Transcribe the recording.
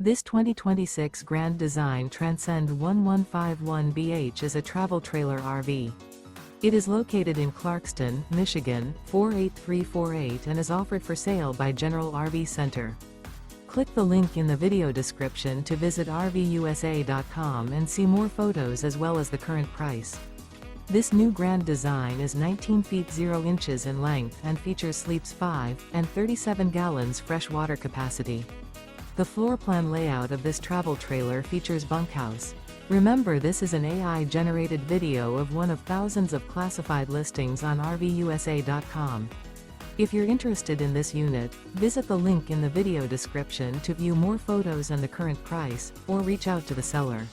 This 2026 Grand Design Transcend 1151BH is a travel trailer RV. It is located in Clarkston, Michigan, 48348 and is offered for sale by General RV Center. Click the link in the video description to visit RVUSA.com and see more photos as well as the current price. This new Grand Design is 19 feet 0 inches in length and features sleeps 5 and 37 gallons fresh water capacity. The floor plan layout of this travel trailer features bunkhouse. Remember, this is an AI-generated video of one of thousands of classified listings on RVUSA.com. If you're interested in this unit, visit the link in the video description to view more photos and the current price, or reach out to the seller.